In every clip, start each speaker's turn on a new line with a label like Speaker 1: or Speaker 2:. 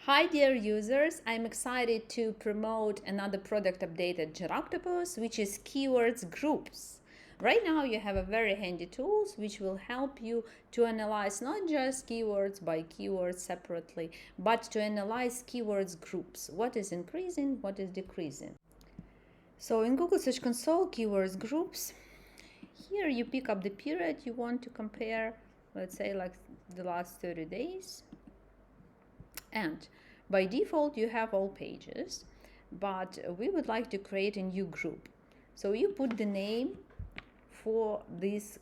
Speaker 1: Hi dear users, I'm excited to promote another product update at JetOctopus, which is keywords groups. Right now you have a very handy tools which will help you to analyze not just keywords by keywords separately, but to analyze keywords groups. What is increasing, what is decreasing. So in Google Search Console, keywords groups, here you pick up the period you want to compare, let's say like the last 30 days. And by default, you have all pages, but we would like to create a new group. So you put the name for these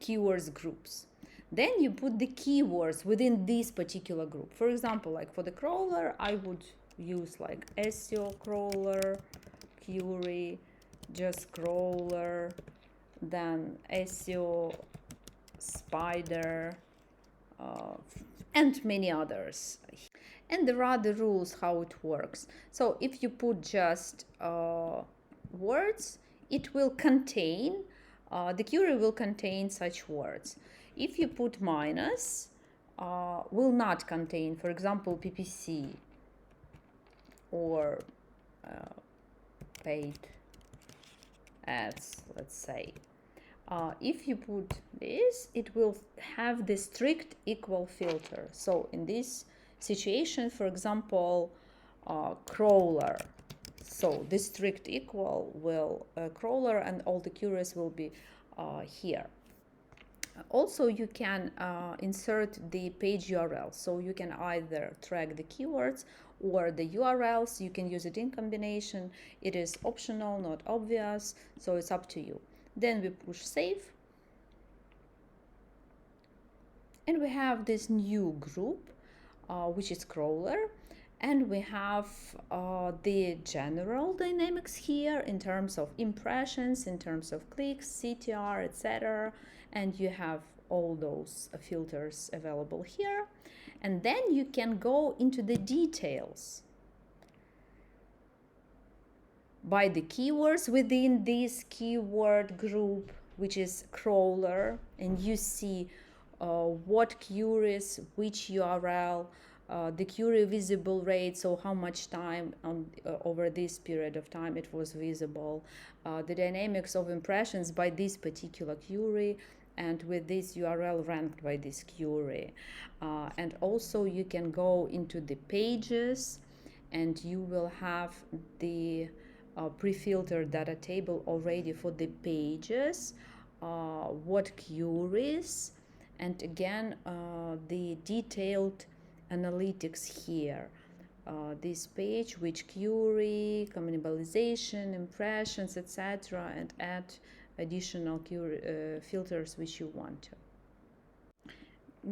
Speaker 1: keywords groups. Then you put the keywords within this particular group. For example, like for the crawler, I would use like SEO crawler, query, just crawler, then SEO spider, and many others. And there are the rules how it works. So if you put just words, it will contain, the query will contain such words. If you put minus, will not contain, for example, PPC or paid ads, let's say. If you put this, it will have the strict equal filter. So in this situation, for example, crawler. So the strict equal will crawler and all the queries will be here. Also, you can insert the page URL. So you can either track the keywords or the URLs. You can use it in combination. It is optional, not obvious. So it's up to you. Then we push save. And we have this new group, which is crawler. And we have the general dynamics here in terms of impressions, in terms of clicks, CTR, etc. And you have all those filters available here. And then you can go into the details by the keywords within this keyword group, which is crawler, and you see what queries, which URL, the query visible rate, so how much time over this period of time it was visible, the dynamics of impressions by this particular query, and with this URL ranked by this query. And also you can go into the pages and you will have the pre-filtered data table already for the pages, what queries, and again the detailed analytics here. This page, which query, cannibalization, impressions, etc., and add additional filters which you want to.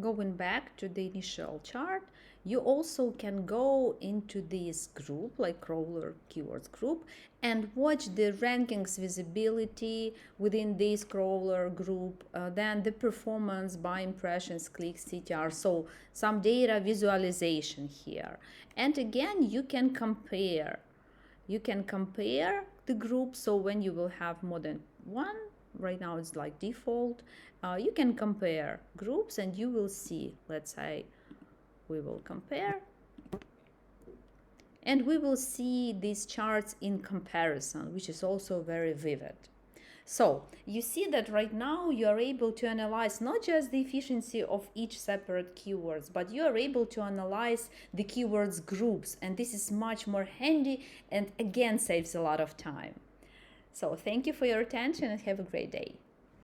Speaker 1: Going back to the initial chart, you also can go into this group, like crawler keywords group, and watch the rankings visibility within this crawler group, then the performance by impressions, clicks, CTR, so some data visualization here. And again, you can compare. You can compare the group, so when you will have more than one, right now it's like default, you can compare groups and you will see, let's say we will compare, and we will see these charts in comparison, which is also very vivid. So you see that right now you are able to analyze not just the efficiency of each separate keywords, but you are able to analyze the keywords groups, and this is much more handy and again saves a lot of time. So thank you for your attention and have a great day.